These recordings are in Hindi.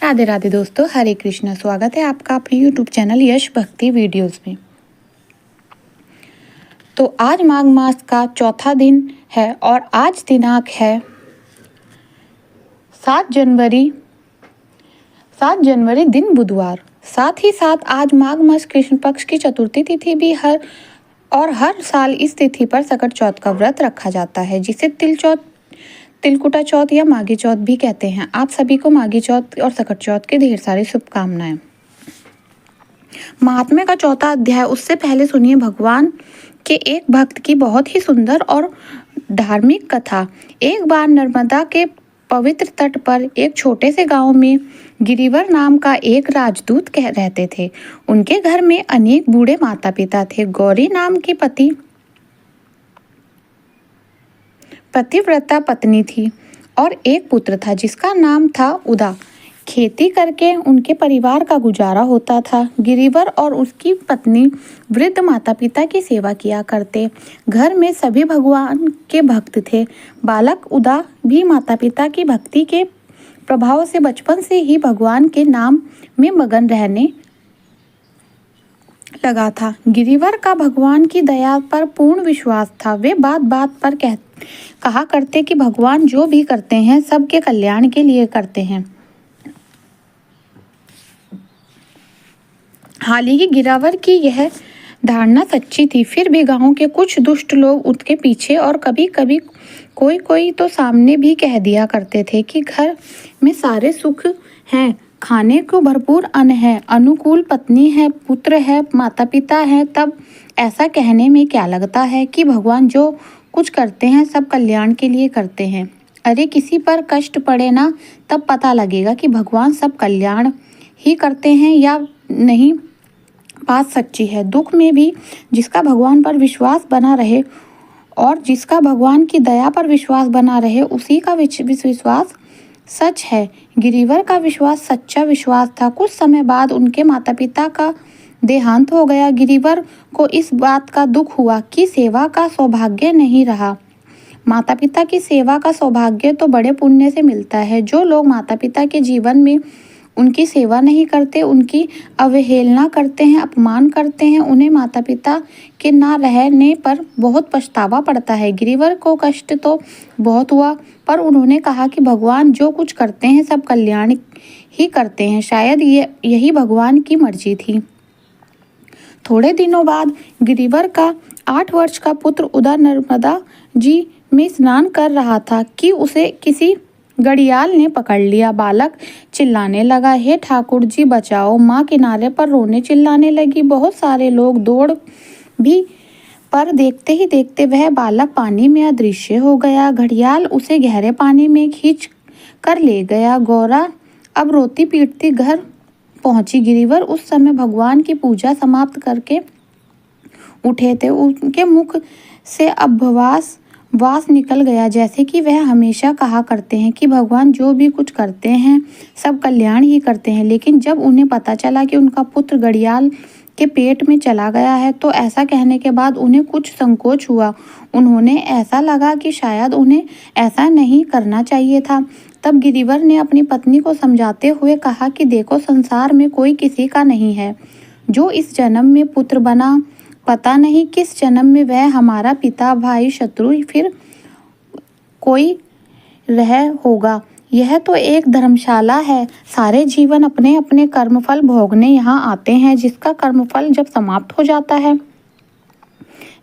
राधे राधे दोस्तों, हरे कृष्णा। स्वागत है आपका अपने यूट्यूब चैनल यश भक्ति वीडियोस में। तो आज माघ मास का चौथा दिन है और आज दिनांक है 7 जनवरी दिन बुधवार। साथ ही साथ आज माघ मास कृष्ण पक्ष की चतुर्थी तिथि भी हर साल इस तिथि पर सकट चौथ का व्रत रखा जाता है, जिसे तिलकुटा चौथ या माघी चौथ भी कहते हैं। आप सभी को माघी चौथ और सकट चौथ की ढेर सारी शुभकामनाएं। महात्म्य का चौथा अध्याय, उससे पहले सुनिए भगवान के एक भक्त की बहुत ही सुंदर और धार्मिक कथा। एक बार नर्मदा के पवित्र तट पर एक छोटे से गांव में गिरिवर नाम का एक राजदूत रहते थे। उनके घर में अनेक बूढ़े माता पिता थे। गौरी नाम की पतिव्रता पत्नी थी और एक पुत्र था जिसका नाम था उदा। खेती करके उनके परिवार का गुजारा होता था। गिरिवर और उसकी पत्नी वृद्ध माता पिता की सेवा किया करते। घर में सभी भगवान के भक्त थे। बालक उदा भी माता पिता की भक्ति के प्रभाव से बचपन से ही भगवान के नाम में मगन रहने लगा था। गिरिवर का भगवान की दया पर पूर्ण विश्वास था। वे बात बात पर कहा करते कि भगवान जो भी करते हैं सबके कल्याण के लिए करते हैं। हालांकि गिरिवर की यह धारणा सच्ची थी, फिर भी गांव के कुछ दुष्ट लोग उसके पीछे और कभी कभी कोई तो सामने भी कह दिया करते थे कि घर में सारे सुख हैं, खाने को भरपूर अन्न है, अनुकूल पत्नी है, पुत्र है, माता पिता है। तब ऐसा कहने में क्या लगता है कि भगवान जो कुछ करते हैं सब कल्याण के लिए करते हैं। अरे किसी पर कष्ट पड़े ना, तब पता लगेगा कि भगवान सब कल्याण ही करते हैं या नहीं। बात सच्ची है। दुख में भी जिसका भगवान पर विश्वास बना रहे और जिसका भगवान की दया पर विश्वास बना रहे, उसी का विश्वास सच है। गिरिवर का विश्वास सच्चा विश्वास था। कुछ समय बाद उनके माता पिता का देहांत हो गया। गिरिवर को इस बात का दुख हुआ कि सेवा का सौभाग्य नहीं रहा। माता पिता की सेवा का सौभाग्य तो बड़े पुण्य से मिलता है। जो लोग माता पिता के जीवन में उनकी सेवा नहीं करते, उनकी अवहेलना करते हैं, अपमान करते हैं, उन्हें माता पिता के ना रहने पर बहुत पछतावा पड़ता है। गिरिवर को कष्ट तो बहुत हुआ, पर उन्होंने कहा कि भगवान जो कुछ करते हैं सब कल्याण ही करते हैं। शायद यही भगवान की मर्जी थी। थोड़े दिनों बाद गिरिवर का 8 वर्ष का पुत्र उदा नर्मदा जी में स्नान कर रहा था कि उसे किसी घड़ियाल ने पकड़ लिया। बालक चिल्लाने लगा, हे ठाकुर जी बचाओ। माँ किनारे पर रोने चिल्लाने लगी। बहुत सारे लोग दौड़ भी, पर देखते ही देखते वह बालक पानी में अदृश्य हो गया। घड़ियाल उसे गहरे पानी में खींच कर ले गया। गौरा अब रोती पीटती घर पहुंची। गिरिवर उस समय भगवान की पूजा समाप्त करके उठे थे। उनके मुख से अभ्वास वास निकल गया, जैसे कि वह हमेशा कहा करते हैं कि भगवान जो भी कुछ करते हैं सब कल्याण ही करते हैं। लेकिन जब उन्हें पता चला कि उनका पुत्र घड़ियाल के पेट में चला गया है, तो ऐसा कहने के बाद उन्हें कुछ संकोच हुआ। उन्होंने ऐसा लगा कि शायद उन्हें ऐसा नहीं करना चाहिए था। तब गिरिवर ने अपनी पत्नी को समझाते हुए कहा कि देखो, संसार में कोई किसी का नहीं है। जो इस जन्म में पुत्र बना, पता नहीं किस जन्म में वह हमारा पिता, भाई, शत्रु फिर कोई रह होगा। यह तो एक धर्मशाला है। सारे जीवन अपने अपने कर्मफल भोगने यहाँ आते हैं। जिसका कर्मफल जब समाप्त हो जाता है,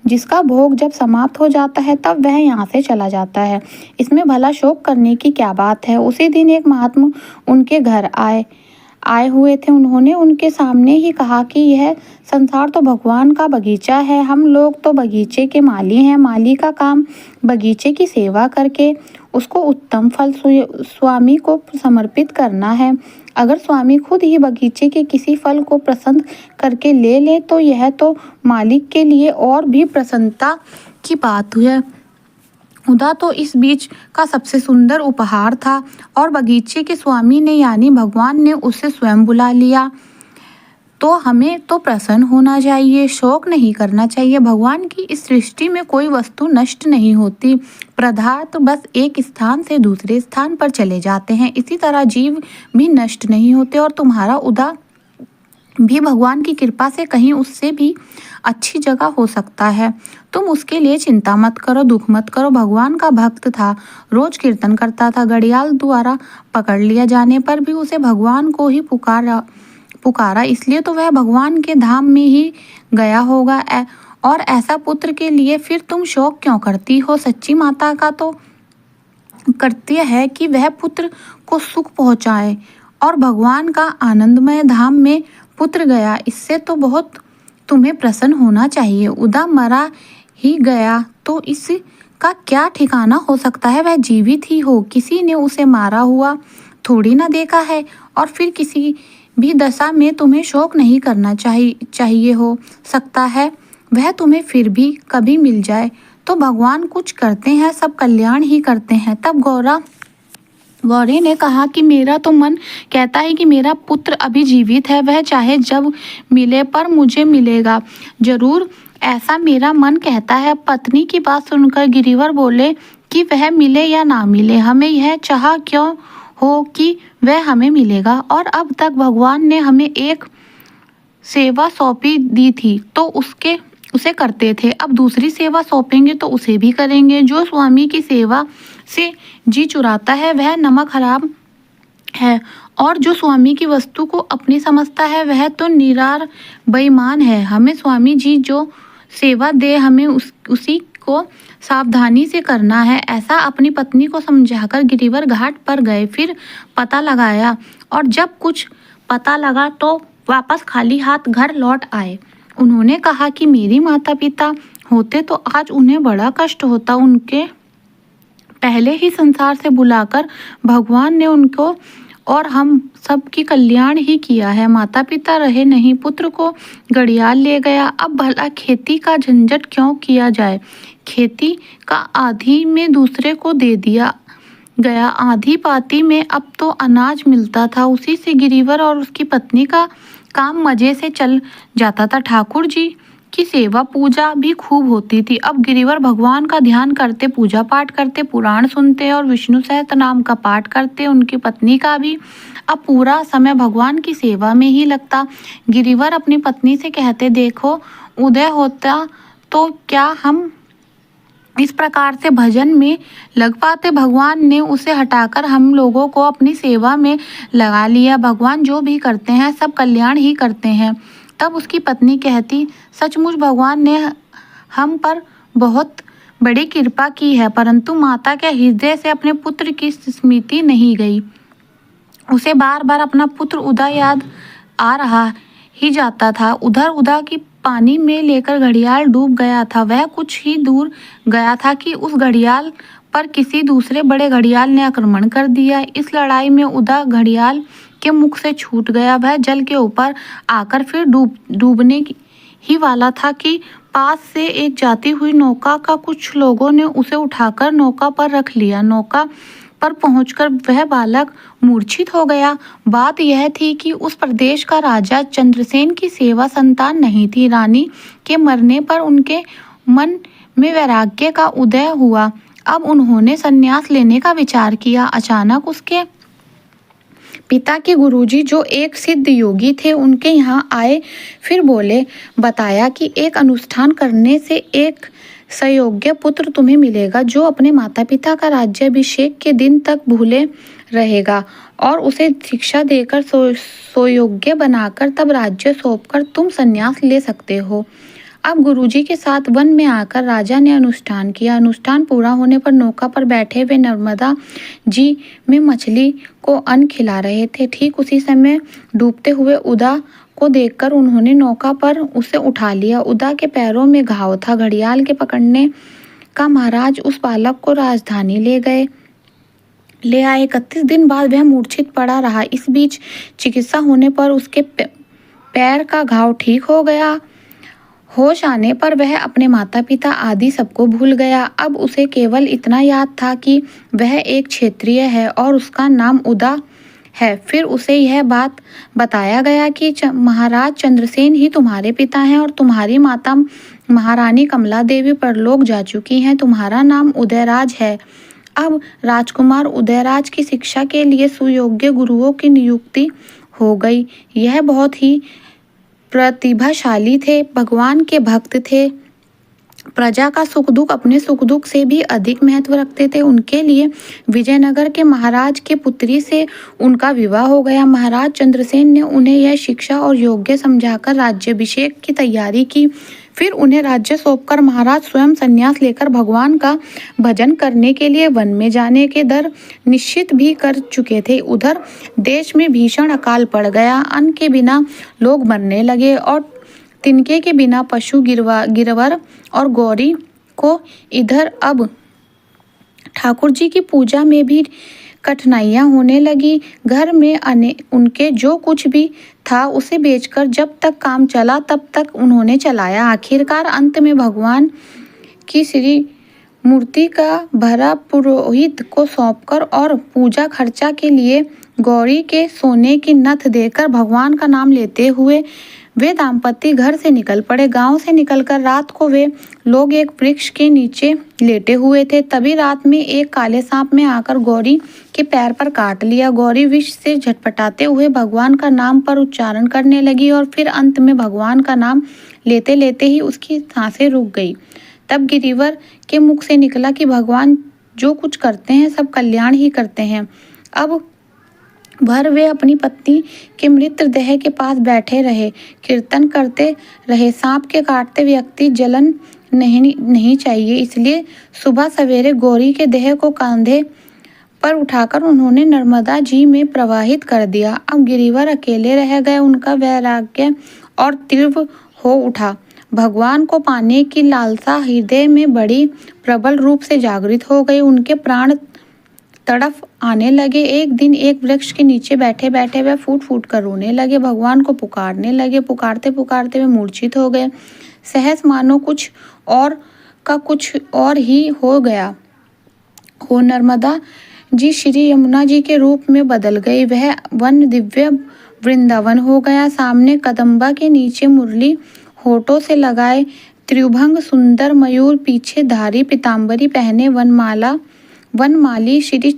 जिसका भोग जब समाप्त हो जाता है, तब वह यहाँ से चला जाता है। इसमें भला शोक करने की क्या बात है। उसी दिन एक महात्मा उनके घर आए हुए थे। उन्होंने उनके सामने ही कहा कि यह संसार तो भगवान का बगीचा है। हम लोग तो बगीचे के माली हैं। माली का काम बगीचे की सेवा करके उसको उत्तम फल स्वामी को समर्पित करना है। अगर स्वामी खुद ही बगीचे के किसी फल को पसंद करके ले ले, तो यह तो मालिक के लिए और भी प्रसन्नता की बात है। उदा तो इस बीच का सबसे सुंदर उपहार था और बगीचे के स्वामी ने यानी भगवान ने उसे स्वयं बुला लिया। तो हमें तो प्रसन्न होना चाहिए, शोक नहीं करना चाहिए। भगवान की इस सृष्टि में कोई वस्तु नष्ट नहीं होती। पदार्थ बस एक स्थान से दूसरे स्थान पर चले जाते हैं। इसी तरह जीव भी नष्ट नहीं होते और तुम्हारा उदा भी भगवान की कृपा से कहीं उससे भी अच्छी जगह हो सकता है। तुम उसके लिए चिंता मत करो, दुख मत करो। भगवान का भक्त था, रोज कीर्तन करता था। घड़ियाल द्वारा पकड़ लिया जाने पर भी उसे भगवान को ही पुकारा, इसलिए तो वह भगवान के धाम में ही गया होगा। और ऐसा पुत्र के लिए फिर तुम शोक क्यों करती हो? सच्ची माता का तो कर्तव्य है कि वह पुत्र को सुख पहुंचाए, और भगवान का आनंदमय धाम में पुत्र गया, इससे तो बहुत तुम्हें प्रसन्न होना चाहिए। उदा मरा ही गया तो इसका क्या ठिकाना हो सकता है? वह जीवित ही हो, किसी ने उसे मारा हुआ थोड़ी ना देखा है। और फिर किसी भी दशा में तुम्हें शोक नहीं करना चाहिए हो सकता है वह तुम्हें फिर भी कभी मिल जाए। तो भगवान कुछ करते हैं, सब कल्याण ही करते हैं। तब गौरी ने कहा कि मेरा तो मन कहता है कि मेरा पुत्र अभी जीवित है, वह चाहे जब मिले पर मुझे मिलेगा जरूर, ऐसा मेरा मन कहता है। पत्नी की बात सुनकर गिरिवर बोले कि वह मिले या ना मिले, हमें यह चाह क्यों हो कि वह हमें मिलेगा। और अब तक भगवान ने हमें एक सेवा सौंपी दी थी तो उसे करते थे, अब दूसरी सेवा सौंपेंगे तो उसे भी करेंगे। जो स्वामी की सेवा से जी चुराता है वह नमक हराम है, और जो स्वामी की वस्तु को अपनी समझता है वह तो निरार बेईमान है। हमें स्वामी जी जो सेवा दे हमें उसी को सावधानी से करना है। ऐसा अपनी पत्नी को समझाकर गिरिवर घाट पर गए, फिर पता लगाया, और जब कुछ पता लगा तो वापस खाली हाथ घर लौट आए। उन्होंने कहा कि मेरी माता पिता होते तो आज उन्हें बड़ा कष्ट होता। उनके पहले ही संसार से बुलाकर भगवान ने उनको और हम सब की कल्याण ही किया है। माता पिता रहे नहीं, पुत्र को घड़ियाल ले गया। अब भला खेती का झंझट क्यों किया जाए? खेती का आधी में दूसरे को दे दिया गया, आधी पाती में अब तो अनाज मिलता था, उसी से गिरिवर और उसकी पत्नी का काम मजे से चल जाता था। ठाकुर जी की सेवा पूजा भी खूब होती थी। अब गिरिवर भगवान का ध्यान करते, पूजा पाठ करते, पुराण सुनते और विष्णु सहस्त्रनाम का पाठ करते। उनकी पत्नी का भी अब पूरा समय भगवान की सेवा में ही लगता। गिरिवर अपनी पत्नी से कहते, देखो उदय होता तो क्या हम इस प्रकार से भजन में लग पाते? भगवान ने उसे हटाकर हम लोगों को अपनी सेवा में लगा लिया। भगवान जो भी करते हैं सब कल्याण ही करते हैं। तब उसकी पत्नी कहती, सचमुच भगवान ने हम पर बहुत बड़ी कृपा की है, परंतु माता के हृदय से अपने पुत्र की स्मृति नहीं गई। उसे बार बार अपना पुत्र उदा याद आ रहा ही जाता था। उधर उदा की पानी में लेकर घड़ियाल डूब गया था। वह कुछ ही दूर गया था कि उस घड़ियाल पर किसी दूसरे बड़े घड़ियाल ने आक्रमण कर दिया। इस लड़ाई में उदा घड़ियाल के मुख से छूट गया। वह जल के ऊपर आकर फिर डूबने ही वाला था कि पास से एक जाती हुई नौका का कुछ लोगों ने उसे उठाकर नौका पर रख लिया। नौका पर पहुंचकर वह बालक मूर्छित हो गया। बात यह थी कि उस प्रदेश का राजा चंद्रसेन की सेवा संतान नहीं थी। रानी के मरने पर उनके मन में वैराग्य का उदय हुआ। अब उन्होंने संन्यास लेने का विचार किया। अचानक उसके पिता के गुरुजी जो एक सिद्ध योगी थे उनके यहाँ आए, फिर बोले, बताया कि एक अनुष्ठान करने से एक सयोग्य पुत्र तुम्हें मिलेगा जो अपने माता पिता का राज्याभिषेक के दिन तक भूले रहेगा, और उसे शिक्षा देकर सुयोग्य बनाकर तब राज्य सौंपकर तुम संन्यास ले सकते हो। अब गुरुजी के साथ वन में आकर राजा ने अनुष्ठान किया। अनुष्ठान पूरा होने पर नौका पर बैठे हुए नर्मदा जी में मछली को अन्न खिला रहे थे। ठीक उसी समय डूबते हुए उदा को देखकर उन्होंने नौका पर उसे उठा लिया। उदा के पैरों में घाव था। घड़ियाल के पकड़ने का महाराज उस बालक को राजधानी ले आए। 31 दिन बाद वह मूर्छित पड़ा रहा। इस बीच चिकित्सा होने पर उसके पैर का घाव ठीक हो गया। होश आने पर वह अपने माता पिता आदि सबको भूल गया। अब उसे केवल इतना याद था कि वह एक क्षत्रिय है और उसका नाम उदा है। फिर उसे यह बात बताया गया कि महाराज चंद्रसेन ही तुम्हारे पिता हैं और तुम्हारी माता महारानी कमला देवी परलोक जा चुकी हैं, तुम्हारा नाम उदयराज है। अब राजकुमार उदयराज की शिक्षा के लिए सुयोग्य गुरुओं की नियुक्ति हो गई। यह बहुत ही प्रतिभाशाली थे, भगवान के भक्त थे, प्रजा का सुख दुख अपने सुख दुख से भी अधिक महत्व रखते थे। उनके लिए विजयनगर के महाराज की पुत्री से उनका विवाह हो गया। महाराज चंद्रसेन ने उन्हें यह शिक्षा और योग्य समझाकर राज्याभिषेक की तैयारी की। फिर उन्हें राज्य सौंपकर महाराज स्वयं संन्यास लेकर भगवान का भजन करने के लिए वन में जाने के दर निश्चित भी कर चुके थे। उधर देश में भीषण अकाल पड़ गया। अन्न के बिना लोग मरने लगे और तिनके के बिना पशु गिरवर और गौरी को। इधर अब ठाकुर जी की पूजा में भी कठिनाइयाँ होने लगी। घर में उनके जो कुछ भी था उसे बेचकर जब तक काम चला तब तक उन्होंने चलाया। आखिरकार अंत में भगवान की श्री मूर्ति का भरा पुरोहित को सौंपकर और पूजा खर्चा के लिए गौरी के सोने की नथ देकर भगवान का नाम लेते हुए वे दाम्पत्य घर से निकल पड़े। गांव से निकलकर रात को वे लोग एक वृक्ष के नीचे लेटे हुए थे। तभी रात में एक काले सांप में आकर गौरी के पैर पर काट लिया। गौरी विष से झटपटाते हुए भगवान का नाम पर उच्चारण करने लगी और फिर अंत में भगवान का नाम लेते लेते ही उसकी सांसें रुक गई। तब गिरिवर के मुख से निकला कि भगवान जो कुछ करते हैं सब कल्याण ही करते हैं। अब भर वे अपनी पत्नी के मृत देह के पास बैठे रहे, कीर्तन करते रहे। सांप के काटते व्यक्ति जलन नहीं चाहिए, इसलिए सुबह सवेरे गौरी के देह को कंधे पर उठाकर उन्होंने नर्मदा जी में प्रवाहित कर दिया। अब गिरिवर अकेले रह गए। उनका वैराग्य और तीव्र हो उठा। भगवान को पाने की लालसा हृदय में बड़ी प्रबल रूप से जागृत हो गई। उनके प्राण तड़फ आने लगे। एक दिन एक वृक्ष के नीचे बैठे बैठे वह फूट फूट कर रोने लगे, भगवान को पुकारने लगे। पुकारते पुकारते वे मूर्छित हो गए। सहस मानो कुछ और का कुछ और ही हो गया हो। नर्मदा जी श्री यमुना जी के रूप में बदल गई। वह वन दिव्य वृंदावन हो गया। सामने कदम्बा के नीचे मुरली होठों से लगाए त्रिभंग सुंदर मयूर, पीछे धारी पीताम्बरी पहने वनमाली श्री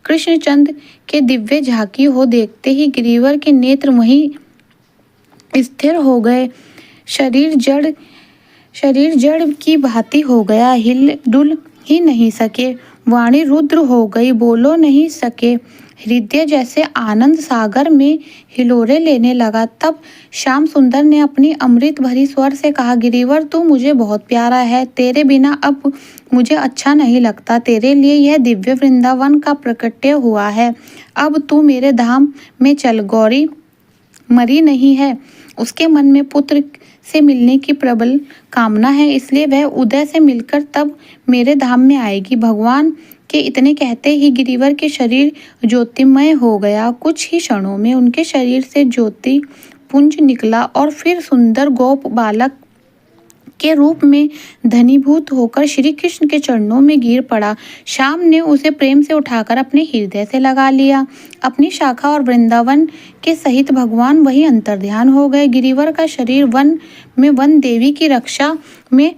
कृष्णचंद्र के दिव्य झांकी हो। देखते ही गिरिवर के नेत्र वहीं स्थिर हो गए। शरीर जड़ की भांति हो गया, हिल डुल ही नहीं सके। वाणी रुद्र हो गई, बोलो नहीं सके। हृदय जैसे आनंद सागर में हिलोरे लेने लगा। तब श्याम सुंदर ने अपनी अमृत भरी स्वर से कहा, गिरिवर तू मुझे बहुत प्यारा है, तेरे बिना अब मुझे अच्छा नहीं लगता। तेरे लिए यह दिव्य वृंदावन का प्रकट्य हुआ है। अब तू मेरे धाम में चल। गौरी मरी नहीं है, उसके मन में पुत्र से मिलने की प्रबल कामना है, इसलिए वह उदय से मिलकर तब मेरे धाम में आएगी। भगवान के इतने कहते ही गिरिवर के शरीर ज्योतिमय हो गया। कुछ ही क्षणों में उनके शरीर से ज्योति पुंज निकला और फिर सुंदर गोप बालक के रूप में धनीभूत होकर श्री कृष्ण के चरणों में गिर पड़ा। श्याम ने उसे प्रेम से उठाकर अपने हृदय से लगा लिया। अपनी शाखा और वृंदावन के सहित भगवान वही अंतर्ध्यान हो गए। गिरिवर का शरीर वन में वन देवी की रक्षा में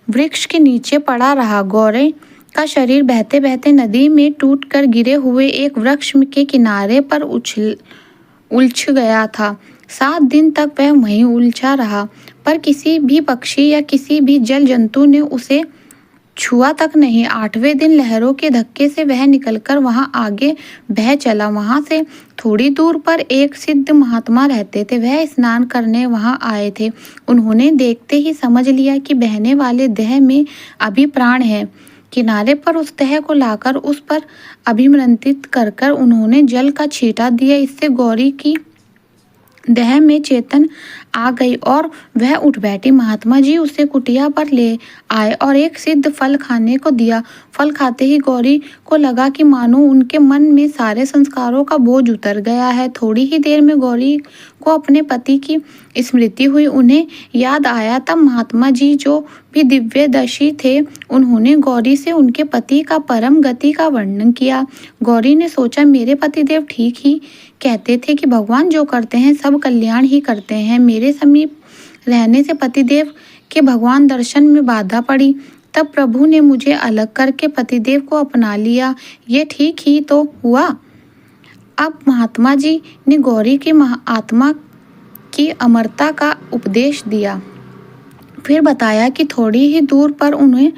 वृक्ष के नीचे पड़ा रहा। गौरी का शरीर बहते बहते नदी में टूटकर गिरे हुए एक वृक्ष के किनारे पर उलझ गया था। 7 दिन तक वह वहीं उलझा रहा, पर किसी भी पक्षी या किसी भी जल जंतु ने उसे छुआ तक नहीं। 8वें दिन लहरों के धक्के से वह निकलकर वहां आगे बह चला। वहां से थोड़ी दूर पर एक सिद्ध महात्मा रहते थे। वह स्नान करने वहां आए थे। उन्होंने देखते ही समझ लिया कि बहने वाले देह में अभी प्राण है। किनारे पर उस देह को लाकर उस पर अभिमंत्रित कर कर उन्होंने जल का छींटा दिया। इससे गौरी की देह में चेतन आ गई और वह उठ बैठी। महात्मा जी उसे कुटिया पर ले आए और एक सिद्ध फल खाने को दिया। फल खाते ही गौरी को लगा कि मानो उनके मन में सारे संस्कारों का बोझ उतर गया है। थोड़ी ही देर में गौरी को अपने पति की स्मृति हुई। उन्हें याद आया। तब महात्मा जी जो भी दिव्यदर्शी थे, उन्होंने गौरी से उनके पति का परम गति का वर्णन किया। गौरी ने सोचा, मेरे पतिदेव ठीक ही कहते थे कि भगवान जो करते हैं सब कल्याण ही करते हैं। मेरे समीप रहने से पतिदेव कि भगवान दर्शन में बाधा पड़ी। तब प्रभु ने मुझे अलग करके पतिदेव को अपना लिया। ये ठीक ही तो हुआ। अब महात्मा जी ने गौरी की आत्मा की अमरता का उपदेश दिया। फिर बताया कि थोड़ी ही दूर पर उन्हें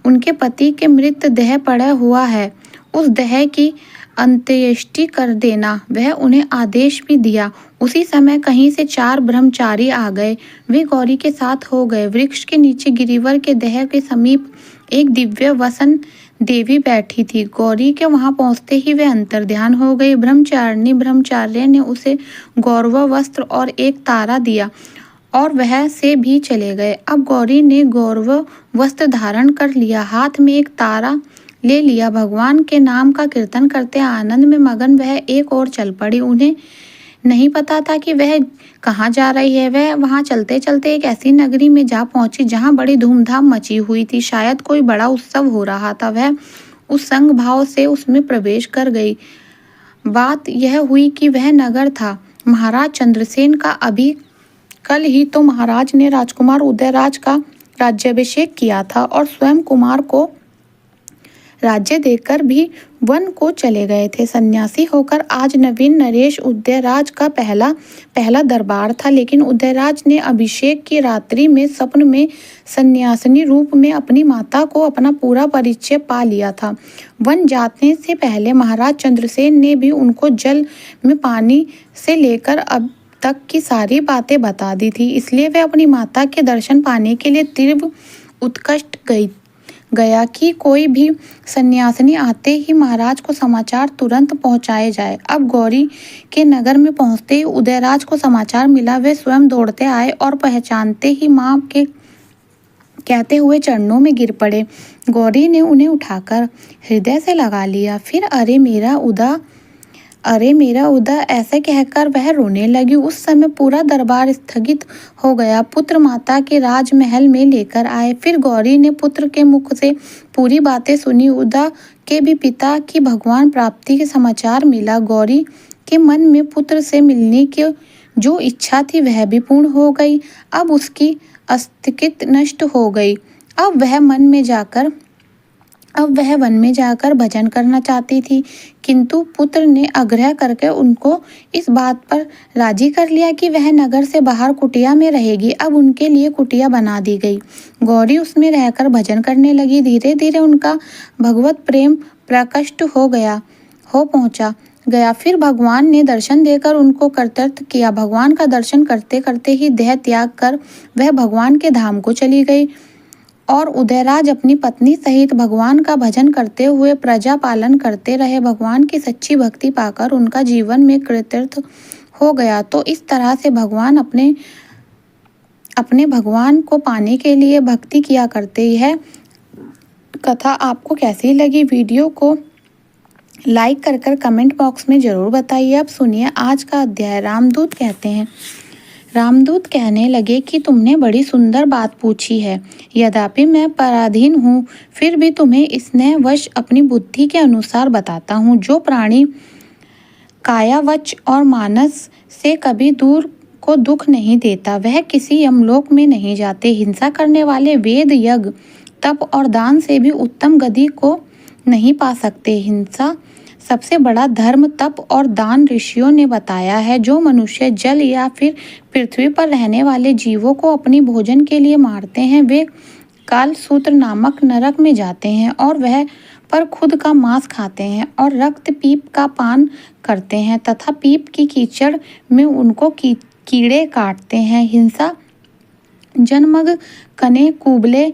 उनके पति के मृत देह पड़ा हुआ है, उस देह की अंत्येष्टि कर देना। वह उन्हें आदेश भी दिया। उसी समय कहीं से 4 ब्रह्मचारी आ गए। वे गौरी के साथ हो गए। वृक्ष के नीचे गिरिवर के देह के समीप एक दिव्य वसन देवी बैठी थी। गौरी के वहां पहुंचते ही वे अंतर्ध्यान हो गई। ब्रह्मचार्य ने उसे गौरव वस्त्र और एक तारा दिया और वह से भी चले गए। अब गौरी ने गौरव वस्त्र धारण कर लिया, हाथ में एक तारा ले लिया। भगवान के नाम का कीर्तन करते आनंद में मगन वह एक ओर चल पड़ी। उन्हें नहीं पता था कि वह कहाँ जा रही है। वह वहाँ चलते चलते एक ऐसी नगरी में जा पहुंची जहाँ बड़ी धूमधाम मची हुई थी। शायद कोई बड़ा उत्सव हो रहा था। वह उस संग भाव से उसमें प्रवेश कर गई। बात यह हुई कि वह नगर था महाराज चंद्रसेन का। अभी कल ही तो महाराज ने राजकुमार उदयराज का राज्याभिषेक किया था और स्वयं कुमार को राज्य देकर भी वन को चले गए थे। सन्यासी होकर आज नवीन नरेश उदयराज का पहला दरबार था। लेकिन उदयराज ने अभिषेक की रात्रि में स्वप्न में सन्यासिनी रूप में अपनी माता को अपना पूरा परिचय पा लिया था। वन जाने से पहले महाराज चंद्रसेन ने भी उनको जल में पानी से लेकर अब तक की सारी बातें बता दी थी। इसलिए वे अपनी माता के दर्शन पाने के लिए तीव्र उत्कष्ट गया कि कोई भी सन्यासिनी आते ही महाराज को समाचार तुरंत पहुंचाए जाए। अब गौरी के नगर में पहुंचते ही उदयराज को समाचार मिला। वे स्वयं दौड़ते आए और पहचानते ही मां के कहते हुए चरणों में गिर पड़े। गौरी ने उन्हें उठाकर हृदय से लगा लिया। फिर अरे मेरा उदा ऐसे कहकर वह रोने लगी। उस समय पूरा दरबार स्थगित हो गया। पुत्र माता के राजमहल में लेकर आए। फिर गौरी ने पुत्र के मुख से पूरी बातें सुनी। उदा के भी पिता की भगवान प्राप्ति के समाचार मिला। गौरी के मन में पुत्र से मिलने की जो इच्छा थी वह भी पूर्ण हो गई। अब उसकी अस्तित्व नष्ट हो गई। अब वह वन में जाकर भजन करना चाहती थी, किंतु पुत्र ने आग्रह करके उनको इस बात पर राजी कर लिया कि वह नगर से बाहर कुटिया में रहेगी। अब उनके लिए कुटिया बना दी गई। गौरी उसमें रहकर भजन करने लगी। धीरे धीरे उनका भगवत प्रेम प्रकट हो पहुंचा गया। फिर भगवान ने दर्शन देकर उनको कृतार्थ किया। भगवान का दर्शन करते करते ही देह त्याग कर वह भगवान के धाम को चली गई और उदयराज अपनी पत्नी सहित भगवान का भजन करते हुए प्रजा पालन करते रहे। भगवान की सच्ची भक्ति पाकर उनका जीवन में कृतार्थ हो गया। तो इस तरह से भगवान अपने भगवान को पाने के लिए भक्ति किया करते। यह कथा आपको कैसी लगी? वीडियो को लाइक कर कमेंट बॉक्स में ज़रूर बताइए। अब सुनिए आज का अध्याय। रामदूत कहते हैं। रामदूत कहने लगे कि तुमने बड़ी सुंदर बात पूछी है। यद्यपि मैं पराधीन हूँ, फिर भी तुम्हें स्नेहवश अपनी बुद्धि के अनुसार बताता हूँ। जो प्राणी कायावच और मानस से कभी दूर को दुख नहीं देता, वह किसी यमलोक में नहीं जाते। हिंसा करने वाले वेद, यज्ञ, तप और दान से भी उत्तम गति को नहीं पा सकते। हिंसा सबसे बड़ा धर्म, तप और दान ऋषियों ने बताया है। जो मनुष्य जल या फिर पृथ्वी पर रहने वाले जीवों को अपनी भोजन के लिए मारते हैं, वे कालसूत्र नामक नरक में जाते हैं और वह पर खुद का मांस खाते हैं और रक्त पीप का पान करते हैं तथा पीप की कीचड़ में उनको कीड़े काटते हैं। हिंसा जन्मग कने, कुबले,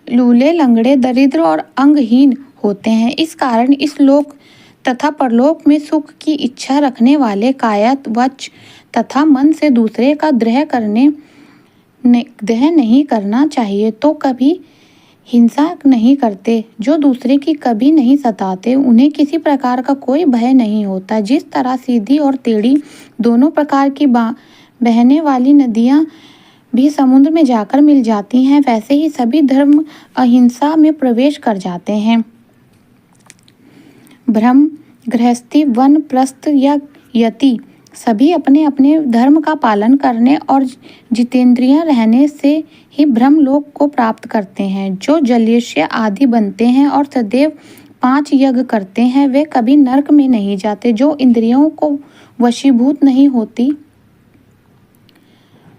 लूले, लंगड़े, दरिद्र और अंगहीन होते हैं। इस कारण इस लोक तथा परलोक में सुख की इच्छा रखने वाले कायत, वच तथा मन से दूसरे का द्रोह नहीं करना चाहिए। तो कभी हिंसा नहीं करते, जो दूसरे की कभी नहीं सताते, उन्हें किसी प्रकार का कोई भय नहीं होता। जिस तरह सीधी और टेढ़ी दोनों प्रकार की बहने वाली नदियाँ भी समुद्र में जाकर मिल जाती हैं, वैसे ही सभी धर्म अहिंसा में प्रवेश कर जाते हैं। ब्रह्म, गृहस्थी, वन प्रस्थ या यति सभी अपने अपने धर्म का पालन करने और जितेंद्रिय रहने से ही ब्रह्मलोक को प्राप्त करते हैं। जो जलयस्य आदि बनते हैं और सदैव 5 यज्ञ करते हैं वे कभी नरक में नहीं जाते। जो इंद्रियों को वशीभूत नहीं होती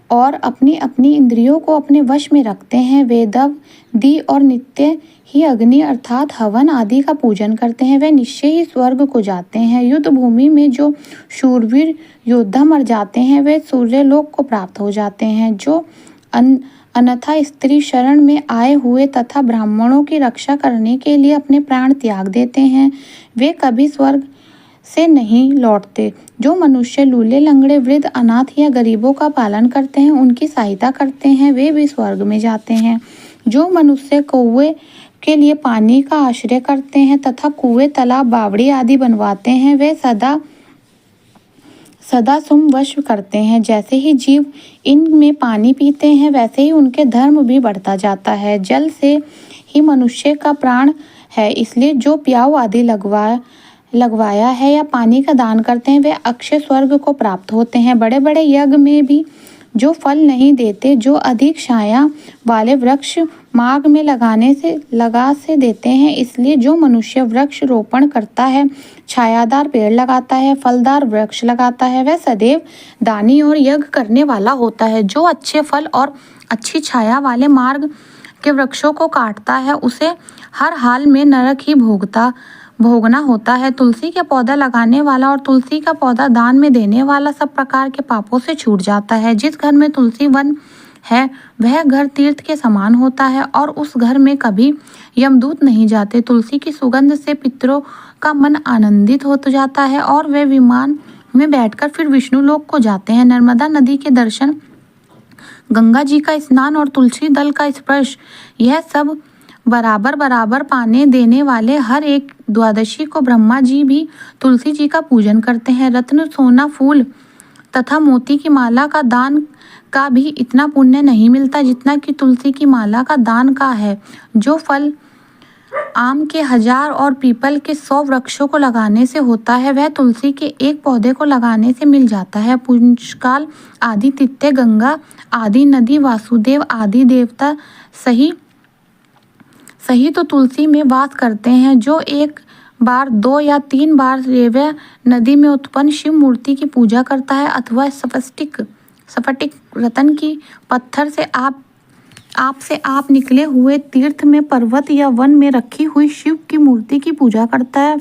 और अपनी अपनी इंद्रियों को अपने वश में रखते हैं, वेदव दी और नित्य ही अग्नि अर्थात हवन आदि का पूजन करते हैं, वे निश्चय ही स्वर्ग को जाते हैं। युद्ध भूमि में जो शूरवीर योद्धा मर जाते हैं वे सूर्यलोक को प्राप्त हो जाते हैं। जो अन्यथा स्त्री शरण में आए हुए तथा ब्राह्मणों की रक्षा करने के लिए अपने प्राण त्याग देते हैं वे कभी स्वर्ग से नहीं लौटते। जो मनुष्य लूले लंगड़े वृद्ध अनाथ या गरीबों का पालन करते हैं, उनकी सहायता करते हैं, वे भी स्वर्ग में जाते हैं। जो मनुष्य कौवे के लिए पानी का आश्रय करते हैं तथा कुएं तालाब बावड़ी आदि बनवाते हैं वे सदा सुमवश करते हैं। जैसे ही जीव इनमें पानी पीते हैं वैसे ही उनके धर्म भी बढ़ता जाता है। जल से ही मनुष्य का प्राण है, इसलिए जो प्याऊ आदि लगवाया है या पानी का दान करते हैं वे अक्षय स्वर्ग को प्राप्त होते हैं। बड़े बड़े यज्ञ में भी जो फल नहीं देते, जो अधिक छाया वाले वृक्ष मार्ग में लगा से देते हैं, इसलिए जो मनुष्य वृक्ष रोपण करता है, छायादार पेड़ लगाता है, फलदार वृक्ष लगाता है, वह सदैव दानी और यज्ञ करने वाला होता है। जो अच्छे फल और अच्छी छाया वाले मार्ग के वृक्षों को काटता है उसे हर हाल में नरक ही भोगना होता है। तुलसी का पौधा लगाने वाला और तुलसी का पौधा दान में देने वाला सब प्रकार के पापों से छूट जाता है। जिस घर में तुलसी वन है वह घर तीर्थ के समान होता है और उस घर में कभी यमदूत नहीं जाते। तुलसी की सुगंध से पितरों का मन आनंदित हो जाता है और वे विमान में बैठकर फिर विष्णु लोक को जाते हैं। नर्मदा नदी के दर्शन, गंगा जी का स्नान और तुलसी दल का स्पर्श, यह सब बराबर बराबर पाने देने वाले हर एक द्वादशी को ब्रह्मा जी भी तुलसी जी का पूजन करते हैं। रत्न, सोना, फूल तथा मोती की माला का दान का भी इतना पुण्य नहीं मिलता जितना कि तुलसी की माला का दान का है। जो फल आम के 1000 और पीपल के 100 वृक्षों को लगाने से होता है वह तुलसी के एक पौधे को लगाने से मिल जाता है। पुष्कल आदि तीर्थ, गंगा आदि नदी, वासुदेव आदि देवता सही तो तुलसी में वास करते हैं। जो एक बार 2 या 3 बार रेवय नदी में उत्पन्न शिव मूर्ति की पूजा करता है अथवा स्फटिक रतन की पत्थर से आप निकले हुए तीर्थ में, पर्वत या वन में रखी हुई शिव की मूर्ति की पूजा करता है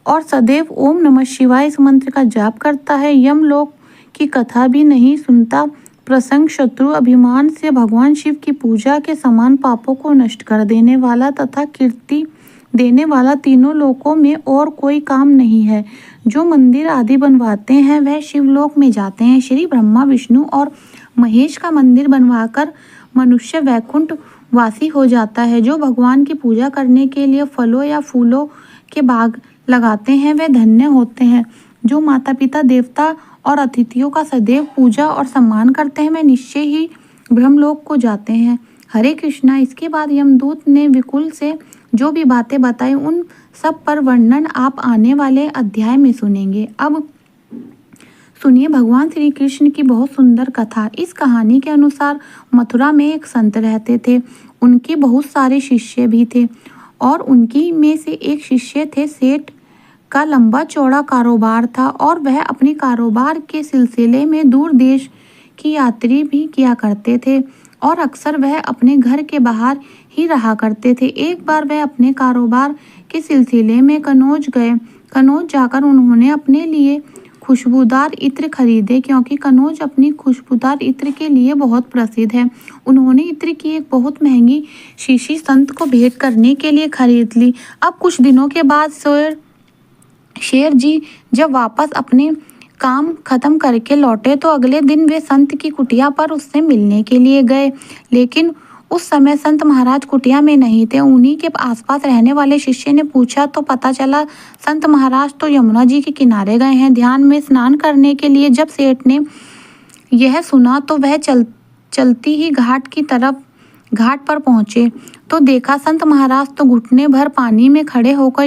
और सदैव ओम नमः शिवाय इस मंत्र का जाप करता है, यमलोक की कथा भी नहीं सुनता, प्रसंग, शत्रु, अभिमान से भगवान शिव की पूजा के समान पापों को नष्ट कर देने वाला तथा कीर्ति देने वाला तीनों लोकों में और कोई काम नहीं है। जो मंदिर आदि बनवाते हैं वह शिवलोक में जाते हैं। श्री ब्रह्मा, विष्णु और महेश का मंदिर बनवाकर मनुष्य वैकुंठ वासी हो जाता है। जो भगवान की पूजा करने के लिए फलों या फूलों के बाग लगाते हैं वे धन्य होते हैं। जो माता पिता, देवता और अतिथियों का सदैव पूजा और सम्मान करते हैं वे निश्चय ही ब्रह्मलोक को जाते हैं। हरे कृष्णा। इसके बाद यमदूत ने विकुल से जो भी बातें बताई उन सब पर वर्णन आप आने वाले अध्याय में सुनेंगे। अब सुनिए भगवान श्री कृष्ण की बहुत सुंदर कथा। इस कहानी के अनुसार मथुरा में एक संत रहते थे। उनके बहुत सारे शिष्य भी थे और उनकी में से एक शिष्य थे सेठ का लंबा चौड़ा कारोबार था और वह अपने कारोबार के सिलसिले में दूर देश की यात्री भी किया करते थे और अक्सर वह अपने घर के बाहर ही रहा करते थे। एक बार वह अपने कारोबार के सिलसिले में कनौज गए। कनौज जाकर उन्होंने अपने लिए खुशबूदार इत्र खरीदे क्योंकि कनौज अपनी खुशबूदार इत्र के लिए बहुत प्रसिद्ध है। उन्होंने इत्र की एक बहुत महंगी शीशी संत को भेंट करने के लिए खरीद ली। अब कुछ दिनों के बाद शेर जी जब वापस अपने काम खत्म करके लौटे तो अगले दिन वे संत की कुटिया पर उससे मिलने के लिए गए, लेकिन उस समय संत महाराज कुटिया में नहीं थे। उन्हीं के आसपास रहने वाले शिष्य ने पूछा तो पता चला संत महाराज तो यमुना जी के किनारे गए हैं ध्यान में स्नान करने के लिए। जब सेठ ने यह सुना तो वह चलती ही घाट पर पहुंचे तो देखा संत महाराज तो घुटने भर पानी में खड़े होकर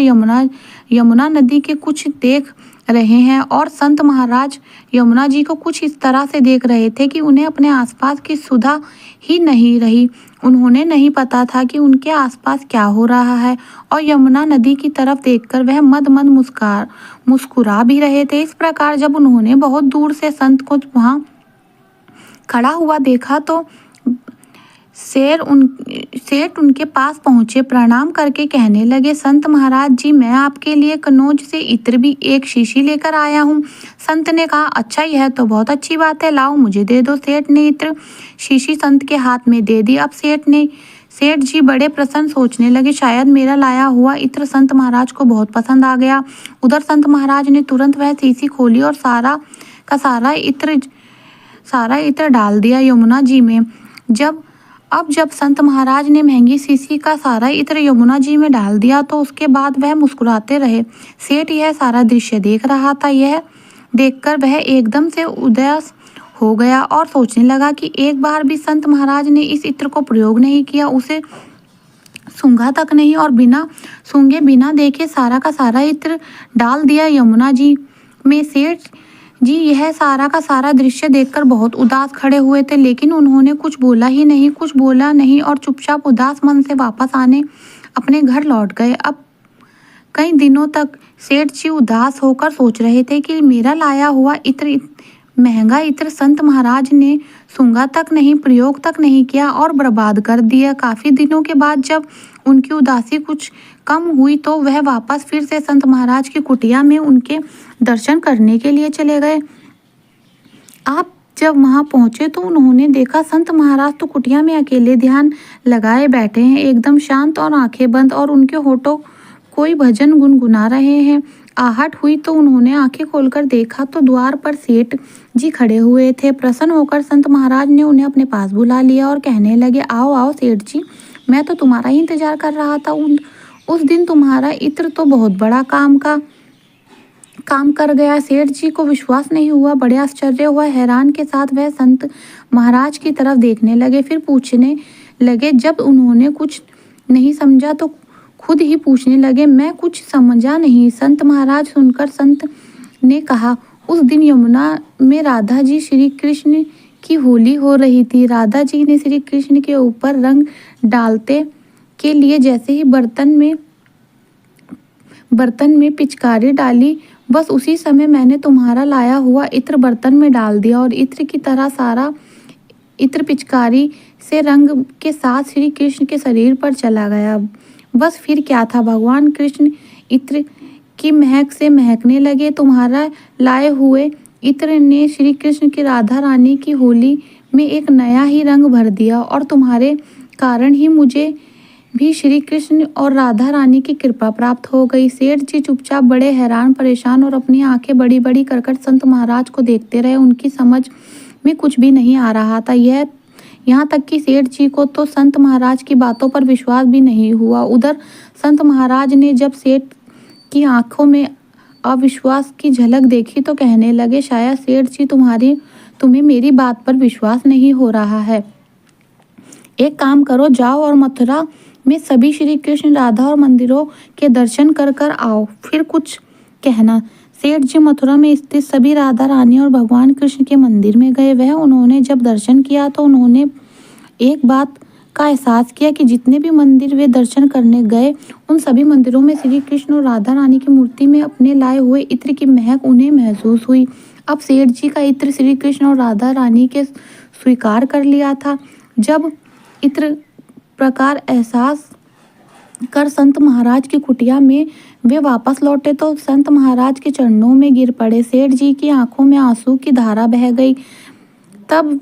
यमुना नदी के कुछ देख रहे हैं और संत महाराज यमुना जी को कुछ इस तरह से देख रहे थे कि उन्हें अपने आसपास की सुधा ही नहीं रही। उन्होंने नहीं पता था कि उनके आसपास क्या हो रहा है और यमुना नदी की तरफ देखकर वह मद मद मुस्कुरा भी रहे थे। इस प्रकार जब उन्होंने बहुत दूर से संत को वहां खड़ा हुआ देखा तो सेठ उनके पास पहुंचे, प्रणाम करके कहने लगे, संत महाराज जी, मैं आपके लिए कनौज से इत्र भी एक शीशी लेकर आया हूँ। संत ने कहा, अच्छा, यह तो बहुत अच्छी बात है, लाओ मुझे दे दो। सेठ ने इत्र शीशी संत के हाथ में दे दी। अब सेठ जी बड़े प्रसन्न, सोचने लगे, शायद मेरा लाया हुआ इत्र संत महाराज को बहुत पसंद आ गया। उधर संत महाराज ने तुरंत वह शीशी खोली और सारा का सारा इत्र डाल दिया यमुना जी में। जब संत महाराज ने महंगी शीशी का सारा इत्र यमुना जी में डाल दिया तो उसके बाद वह मुस्कुराते रहे। सेठ यह सारा दृश्य देख रहा था। यह देखकर वह एकदम से उदास हो गया और सोचने लगा कि एक बार भी संत महाराज ने इस इत्र को प्रयोग नहीं किया, उसे सूंघा तक नहीं और बिना सूंघे बिना देखे सारा का सारा इत्र डाल दिया यमुना जी में। सेठ जी यह सारा का सारा दृश्य देखकर बहुत उदास खड़े हुए थे, लेकिन उन्होंने कुछ बोला नहीं और चुपचाप उदास मन से वापस अपने घर लौट गए। अब कई दिनों तक सेठ जी उदास होकर सोच रहे थे कि मेरा लाया हुआ महंगा इत्र संत महाराज ने सूंघा तक नहीं, प्रयोग तक नहीं किया और बर्बाद कर दिया। काफी दिनों के बाद जब उनकी उदासी कुछ कम हुई तो वह वापस फिर से संत महाराज की कुटिया में उनके दर्शन करने के लिए चले गए। आप जब वहां पहुंचे तो उन्होंने देखा संत महाराज तो कुटिया में अकेले ध्यान लगाए बैठे हैं, एकदम शांत और आंखें बंद, और उनके होठों कोई भजन गुनगुना रहे हैं। आहट हुई तो उन्होंने आंखें खोलकर देखा तो द्वार पर सेठ जी खड़े हुए थे। प्रसन्न होकर संत महाराज ने उन्हें अपने पास बुला लिया और कहने लगे, आओ आओ सेठ जी, मैं तो तुम्हारा ही इंतजार कर रहा था। उस दिन तुम्हारा इत्र तो बहुत बड़ा काम कर गया। सेठ जी को विश्वास नहीं हुआ, बड़े आश्चर्य हुआ। हैरान के साथ वह संत महाराज की तरफ देखने लगे, फिर पूछने लगे। जब उन्होंने कुछ नहीं समझा तो खुद ही पूछने लगे, मैं कुछ समझा नहीं। संत महाराज सुनकर संत ने कहा, उस दिन यमुना में राधा जी श्री कृष्ण की होली हो रही थी। राधा जी ने श्री कृष्ण के ऊपर रंग डालते के लिए जैसे ही बर्तन में पिचकारी डाली, बस उसी समय मैंने तुम्हारा लाया हुआ इत्र बर्तन में डाल दिया और इत्र की तरह सारा इत्र पिचकारी से रंग के साथ श्री कृष्ण के शरीर पर चला गया। बस फिर क्या था, भगवान कृष्ण इत्र की महक से महकने लगे। तुम्हारा लाए हुए इत्र ने श्री कृष्ण की राधा रानी की होली में एक नया ही रंग भर दिया और तुम्हारे कारण ही मुझे भी श्री कृष्ण और राधा रानी की कृपा प्राप्त हो गई। सेठ जी चुपचाप बड़े हैरान परेशान और अपनी आंखें बड़ी बड़ी कर संत महाराज को देखते रहे। उनकी समझ में कुछ भी नहीं आ रहा था। यहाँ तक कि सेठ जी को तो संत महाराज की बातों पर विश्वास भी नहीं हुआ। उधर संत महाराज ने जब सेठ की आंखों में अविश्वास की झलक देखी तो कहने लगे, शायद सेठ जी तुम्हें मेरी बात पर विश्वास नहीं हो रहा है। एक काम करो, जाओ और मथुरा में सभी श्री कृष्ण राधा और मंदिरों के दर्शन कर आओ, फिर कुछ कहना। सेठ जी मथुरा में स्थित सभी राधा रानी और भगवान कृष्ण के मंदिर में गए। उन्होंने जब दर्शन किया तो उन्होंने एक बात का एहसास किया कि जितने भी मंदिर वे दर्शन करने गए उन सभी मंदिरों में श्री कृष्ण और राधा रानी की मूर्ति में अपने लाए हुए इत्र की महक उन्हें महसूस हुई। अब सेठ जी का इत्र श्री कृष्ण और राधा रानी के स्वीकार कर लिया था। जब इत्र प्रकार एहसास कर संत महाराज की कुटिया में वे वापस लौटे तो संत महाराज के चरणों में गिर पड़े। सेठ जी की आंखों में आंसू की धारा बह गई। तब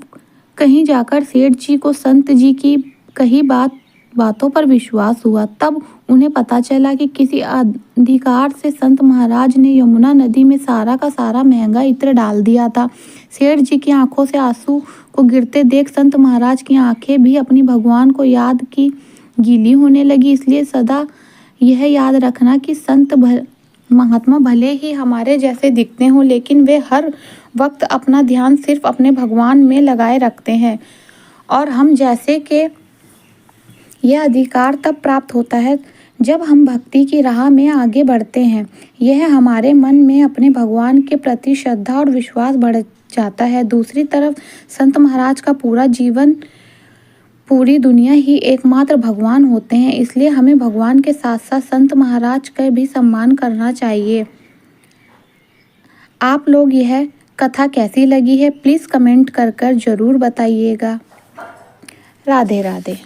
कहीं जाकर सेठ जी को संत जी की कही बातों पर विश्वास हुआ। तब उन्हें पता चला कि किसी अधिकार से संत महाराज ने यमुना नदी में सारा का सारा महंगा इत्र डाल दिया था। सेठ जी की आंखों से आंसू को गिरते देख संत महाराज की आंखें भी अपनी भगवान को याद की गीली होने लगी। इसलिए सदा यह याद रखना कि संत महात्मा भले ही हमारे जैसे दिखते हों, लेकिन वे हर वक्त अपना ध्यान सिर्फ अपने भगवान में लगाए रखते हैं और हम जैसे के यह अधिकार तब प्राप्त होता है जब हम भक्ति की राह में आगे बढ़ते हैं, यह हमारे मन में अपने भगवान के प्रति श्रद्धा और विश्वास बढ़ जाता है। दूसरी तरफ संत महाराज का पूरा जीवन, पूरी दुनिया ही एकमात्र भगवान होते हैं, इसलिए हमें भगवान के साथ साथ संत महाराज का भी सम्मान करना चाहिए। आप लोग यह कथा कैसी लगी है प्लीज़ कमेंट कर ज़रूर बताइएगा। राधे राधे।